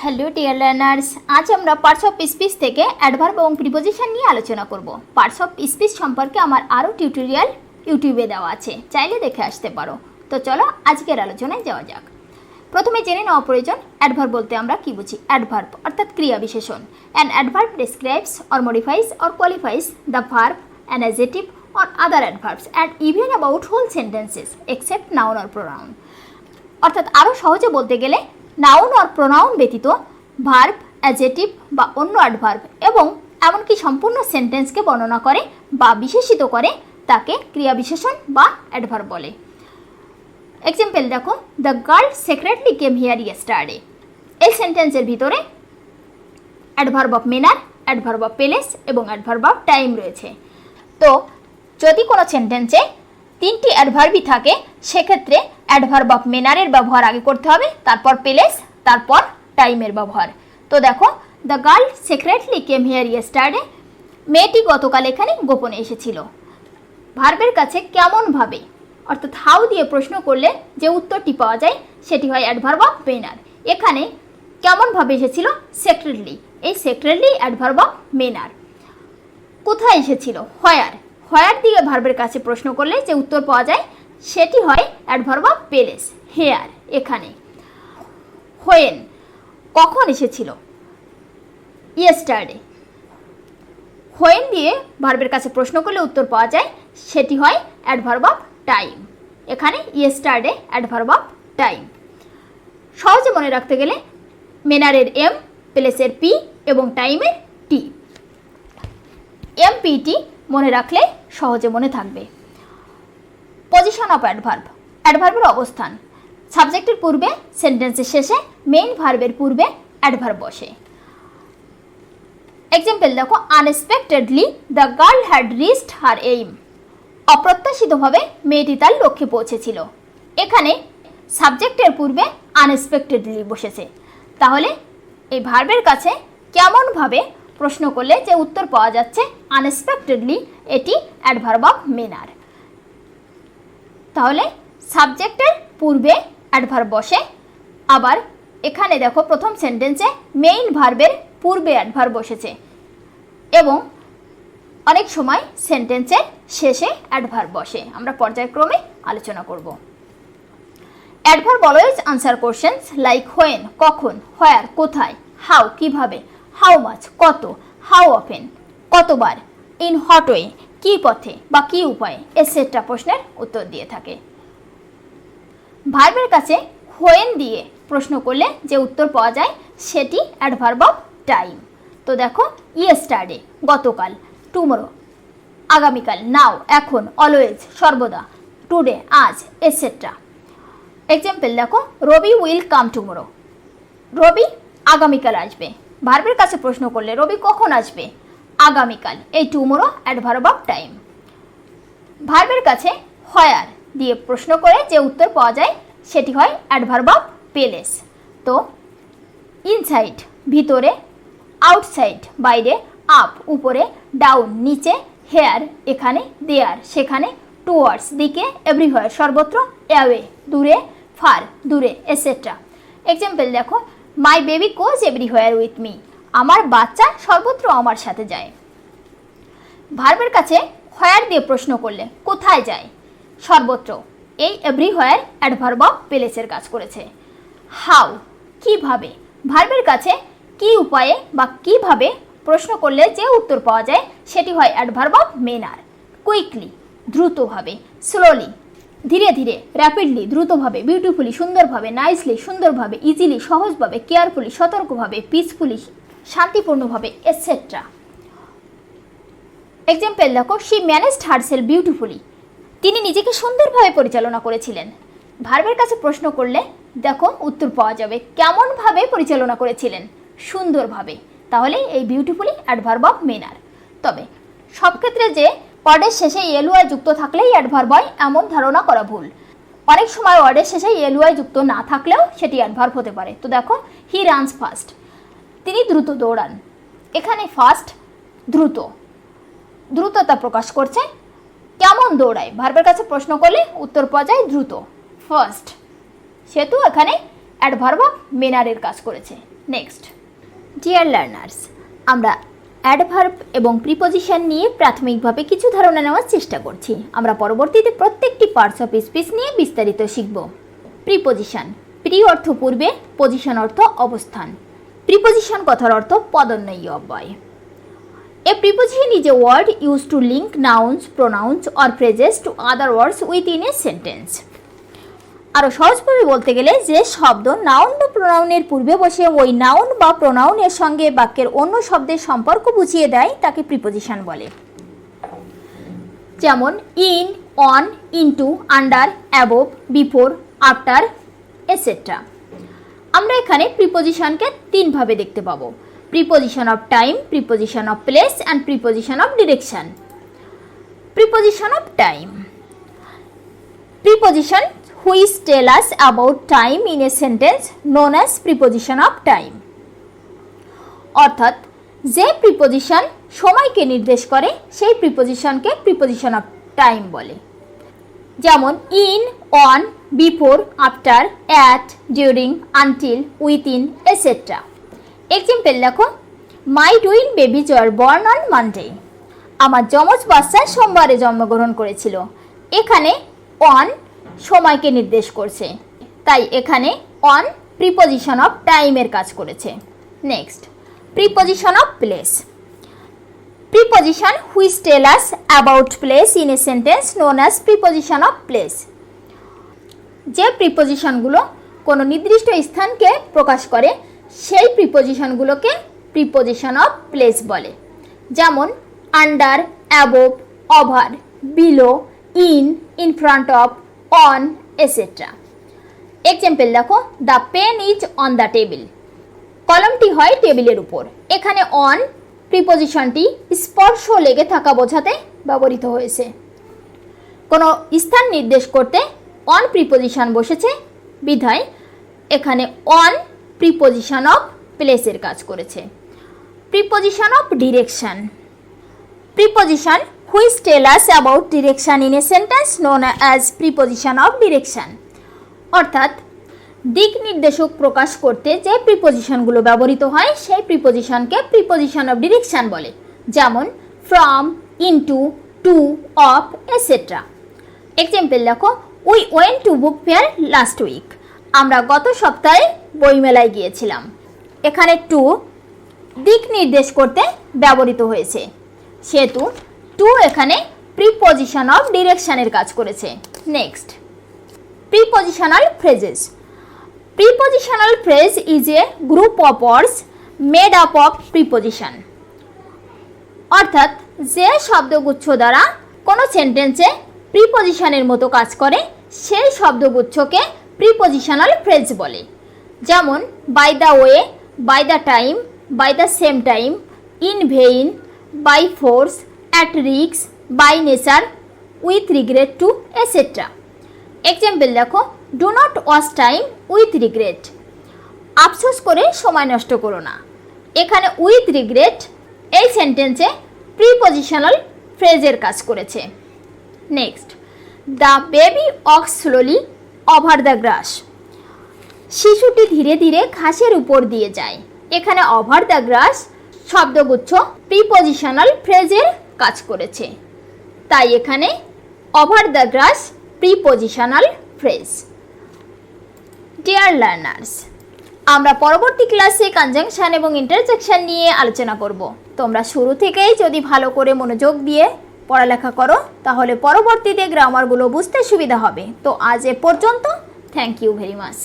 Hello dear learners, আজ আমরা parts of speech থেকে অ্যাডভার্ব এবং প্রিপোজিশন নিয়ে আলোচনা করব। পার্টস অফ স্পিচ সম্পর্কে আমার আরও টিউটোরিয়াল ইউটিউবে দেওয়া আছে, চাইলে দেখে আসতে পারো। তো চলো আজকের আলোচনায় যাওয়া যাক। প্রথমে জেনে নেওয়া প্রয়োজন অ্যাডভার্ব বলতে আমরা কি বুঝি। অ্যাডভার্ব অর্থাৎ ক্রিয়া বিশেষণ। An adverb describes or modifies or qualifies the verb, an adjective or other adverbs and even about whole sentences except noun or pronoun। অর্থাৎ আরও সহজে বলতে গেলে নাউন অর প্রোনাউন ব্যতীত ভার্ব, অ্যাডজেক্টিভ বা অন্য অ্যাডভার্ব এবং এমনকি সম্পূর্ণ সেন্টেন্সকে বর্ণনা করে বা বিশেষিত করে তাকে ক্রিয়া বিশেষণ বা অ্যাডভার্ব বলে। এক্সাম্পল দেখো, the girl secretly came here yesterday. এই সেন্টেন্সের ভিতরে adverb of manner, adverb of place এবং অ্যাডভার্ব অফ টাইম রয়েছে। তো যদি কোনো সেন্টেন্সে তিনটি অ্যাডভার্বই থাকে সেক্ষেত্রে অ্যাডভার্ব অফ ম্যানারের ব্যবহার আগে করতে হবে, তারপর প্লেস, তারপর টাইমের ব্যবহার। তো দেখো, the girl secretly came here yesterday, মেয়েটি গতকাল এখানে গোপনে এসেছিল। ভার্বের কাছে কেমনভাবে অর্থাৎ হাউ দিয়ে প্রশ্ন করলে যে উত্তরটি পাওয়া যায় সেটি হয় অ্যাডভার্ব অফ ম্যানার। এখানে কেমনভাবে এসেছিল, সিক্রেটলি, এই সিক্রেটলি অ্যাডভার্ব অফ ম্যানার। কোথায় এসেছিল, হোয়ার, হোয়ার দিয়ে ভার্বের কাছে প্রশ্ন করলে যে উত্তর পাওয়া যায় সেটি হয় অ্যাডভার্ব অফ প্লেস, হেয়ার, এখানে। হোয়েন, কখন এসেছিল, ইয়েস্টারডে। হোয়েন দিয়ে ভার্বের কাছে প্রশ্ন করলে উত্তর পাওয়া যায় সেটি হয় অ্যাডভার্ব অফ টাইম, এখানে ইয়েস্টারডে অ্যাডভার্ব অফ টাইম। সহজে মনে রাখতে গেলে ম্যানারের এম, প্লেসের পি এবং টাইমের টি। এমপিটি মনে রাখলে সহজে মনে থাকবে। পজিশন অফ অ্যাডভার্ব, অ্যাডভার্বের অবস্থান। সাবজেক্টের পূর্বে, সেন্টেন্সের শেষে মেইন ভার্বের পূর্বে অ্যাডভার্ব বসে। এক্সাম্পল দেখো, unexpectedly the girl had reached her aim. অপ্রত্যাশিতভাবে মেয়েটি তার লক্ষ্যে পৌঁছেছিল। এখানে সাবজেক্টের পূর্বে আনএক্সপেক্টেডলি বসেছে। তাহলে এই ভার্বের কাছে কেমনভাবে প্রশ্ন করলে যে উত্তর পাওয়া যাচ্ছে আনএক্সপেক্টেডলি, এটি অ্যাডভার্ব অফ ম্যানার। তাহলে সাবজেক্টের পূর্বে অ্যাডভার্ব বসে। আবার এখানে দেখো, প্রথম সেন্টেন্সে মেইন ভার্বের পূর্বে অ্যাডভার্ব বসেছে এবং অনেক সময় সেন্টেন্সের শেষে অ্যাডভার্ব বসে। আমরা পর্যায়ক্রমে আলোচনা করব। Adverb always answer questions like when, কখন, হোয়ার, কোথায়, হাউ, কিভাবে, হাউ মাচ, কত, হাউ অফেন, কতবার, ইন হট ওয়ে, কী পথে বা কী উপায়ে, এটসেট্রা প্রশ্নের উত্তর দিয়ে থাকে। ভার্বের কাছে হোয়েন দিয়ে প্রশ্ন করলে যে উত্তর পাওয়া যায় সেটি অ্যাডভার্ব অফ টাইম। তো দেখো, ইয়েস্টারডে, গতকাল, টুমরো, আগামীকাল, নাও, এখন, অলওয়েজ, সর্বদা, টুডে, আজ, এটসেট্রা। এক্সাম্পল দেখো, রবি উইল কাম টুমরো। রবি আগামীকাল আসবে। ভার্বের কাছে প্রশ্ন করলে রবি কখন আসবে, আগামীকাল, এই টুমরো অ্যাডভার্ব অফ টাইম। ভার্বের কাছে হোয়ার দিয়ে প্রশ্ন করে যে উত্তর পাওয়া যায় সেটি হয় অ্যাডভার্ব অফ প্লেস। তো ইনসাইড, ভিতরে, আউটসাইড, বাইরে, আপ, উপরে, ডাউন, নিচে, হেয়ার, এখানে, দেয়ার, সেখানে, টুয়ার্ডস, দিকে, এভরিহোয়ার, সর্বত্র, অ্যাওয়ে, দূরে, ফার, দূরে, এটসেট্রা। এক্সাম্পল দেখো, my baby goes everywhere with me. আমার বাচ্চা সর্বত্র আমার সাথে যায়। ভার্বের কাছে হোয়ার দিয়ে প্রশ্ন করলে কোথায় যায়, সর্বত্র, এই এভরিহোয়ার অ্যাডভার্ব অফ প্লেসের কাজ করেছে। হাউ, কিভাবে, ভার্বের কাছে কি উপায়ে বা কিভাবে প্রশ্ন করলে যে উত্তর পাওয়া যায় সেটি হয় অ্যাডভার্ব অফ ম্যানার। কুইকলি, দ্রুতভাবে, স্লোলি, ধীরে ধীরে, র্যাপিডলি, দ্রুতভাবে, বিউটিফুলি, সুন্দরভাবে, নাইসলি, সুন্দরভাবে, ইজিলি, সহজভাবে, কেয়ারফুলি, সতর্কভাবে, পিসফুলি, শান্তিপূর্ণভাবে, এটসেট্রা। এক্সাম্পল দেখো, শি ম্যানেজড হারসেলফ বিউটিফুলি। তিনি নিজেকে সুন্দরভাবে পরিচালনা করেছিলেন। ভার্বের কাছে প্রশ্ন করলে দেখো উত্তর পাওয়া যাবে কেমনভাবে পরিচালনা করেছিলেন, সুন্দরভাবে। তাহলে এই বিউটিফুলি অ্যাডভার্ব অফ ম্যানার। তবে সব ক্ষেত্রে যে ওয়ার্ডের শেষে এলওয়াই যুক্ত থাকলেই অ্যাডভার্ব হয় এমন ধারণা করা ভুল। অনেক সময় ওয়ার্ডের শেষে এলওয়াই যুক্ত না থাকলেও সেটি অ্যাডভার্ব হতে পারে। তো দেখো, হি রানস ফাস্ট, তিনি দ্রুত দৌড়ান। এখানে ফাস্ট, দ্রুত, দ্রুততা প্রকাশ করছে। কেমন দৌড়ায়, ভার্বের কাছে প্রশ্ন করলে উত্তর পাওয়া যায় দ্রুত, ফাস্ট। সেহেতু এখানে অ্যাডভার্ব অফ ম্যানারের কাজ করেছে। নেক্সট, ডিয়ার লার্নার্স, আমরা অ্যাডভার্ব এবং প্রিপোজিশন নিয়ে প্রাথমিকভাবে কিছু ধারণা নেওয়ার চেষ্টা করছি। আমরা পরবর্তীতে প্রত্যেকটি পার্টস অফ স্পিচ নিয়ে বিস্তারিত শিখব। প্রিপোজিশন, প্রি অর্থ পূর্বে, পজিশন অর্থ অবস্থান। প্রিপোজিশন কথার অর্থ পদোন্নয়ী অব্যয়। A preposition is a word used to link nouns, pronouns or phrases to other words within a sentence. আরও সহজভাবে বলতে গেলে যে শব্দ নাউন বা প্রোনাউনের পূর্বে বসে ওই নাউন বা প্রোনাউনের সঙ্গে বাক্যের অন্য শব্দের সম্পর্ক বুঝিয়ে দেয় তাকে প্রিপোজিশন বলে। যেমন in, on, into, under, above, before, after, etcetera. আমরা এখানে প্রিপোজিশনকে তিনভাবে দেখতে পাবো: preposition of time, preposition of place and preposition of direction. Preposition of time. Preposition which tell us about time in a sentence known as preposition of time. অর্থাৎ যে preposition সময়কে নির্দেশ করে সেই প্রিপোজিশনকে প্রিপোজিশন অফ টাইম বলে। যেমন in, on, before, after, at, during, until, within, etcetera. Example দেখো, my twin babies were born on Monday. আমার যমজ বাচ্চা সোমবারে জন্মগ্রহণ করেছিল। এখানে অন সময়কে নির্দেশ করছে, তাই এখানে অন প্রিপোজিশন অফ টাইমের কাজ করেছে। Next, preposition of place. Preposition which tell us about place in a sentence known as preposition of place. যে প্রিপোজিশনগুলো কোনো নির্দিষ্ট স্থানকে প্রকাশ করে সেই প্রিপোজিশনগুলোকে প্রিপোজিশন অফ প্লেস বলে। যেমন under, above, over, below, in, in front of, on, etcetera. Example দেখো, the pen is on the table. কলমটি হয় টেবিলের উপর। এখানে অন প্রিপোজিশনটি স্পর্শ লেগে থাকা বোঝাতে ব্যবহৃত হয়েছে। কোনো স্থান নির্দেশ করতে অন প্রিপোজিশন বসেছে বিধায় এখানে অন প্রিপোজিশন অফ প্লেসের কাজ করেছে। Preposition of direction. Preposition which tell us about direction in a sentence known as preposition of direction. অর্থাৎ দিক নির্দেশক প্রকাশ করতে যে প্রিপোজিশনগুলো ব্যবহৃত হয় সেই প্রিপোজিশনকে প্রিপোজিশন অফ ডিরেকশন বলে। যেমন from, into, to, off, etcetera. Example দেখো, we went to book fair last week. আমরা গত সপ্তাহে বইমেলায় গিয়েছিলাম। এখানে টু দিক নির্দেশ করতে ব্যবহৃত হয়েছে, সেহেতু টু এখানে প্রিপোজিশন অফ ডিরেকশনের কাজ করেছে। Next, prepositional phrases. Prepositional phrase is a group of words made up of preposition. অর্থাৎ যে শব্দগুচ্ছ দ্বারা কোনো সেন্টেন্সে প্রিপোজিশনের মতো কাজ করে সেই শব্দগুচ্ছকে প্রিপোজিশনাল ফ্রেজ বলে। যেমন by the way, by the time, by the same time, in vain, by force, at risk, by nature, with regret to, etcetera. Example দেখো, do not waste time with regret. আফসোস করে সময় নষ্ট করো না। এখানে উইথ রিগ্রেট এই সেন্টেন্সে প্রিপোজিশনাল ফ্রেজের কাজ করেছে। Next, the baby walks slowly over the grass. শিশুটি ধীরে ধীরে ঘাসের উপর দিয়ে যায়। এখানে ওভার দ্য গ্রাস শব্দগুচ্ছ প্রিপোজিশনাল ফ্রেজের কাজ করেছে, তাই এখানে over the grass prepositional phrase. Dear learners, আমরা পরবর্তী ক্লাসে কনজাংশন এবং ইন্টারজেকশন নিয়ে আলোচনা করব। তোমরা শুরু থেকেই যদি ভালো করে মনোযোগ দিয়ে পড়ালেখা করো তাহলে পরবর্তীতে গ্রামারগুলো বুঝতে সুবিধা হবে। তো আজ এ পর্যন্ত, থ্যাংক ইউ ভেরি মাচ।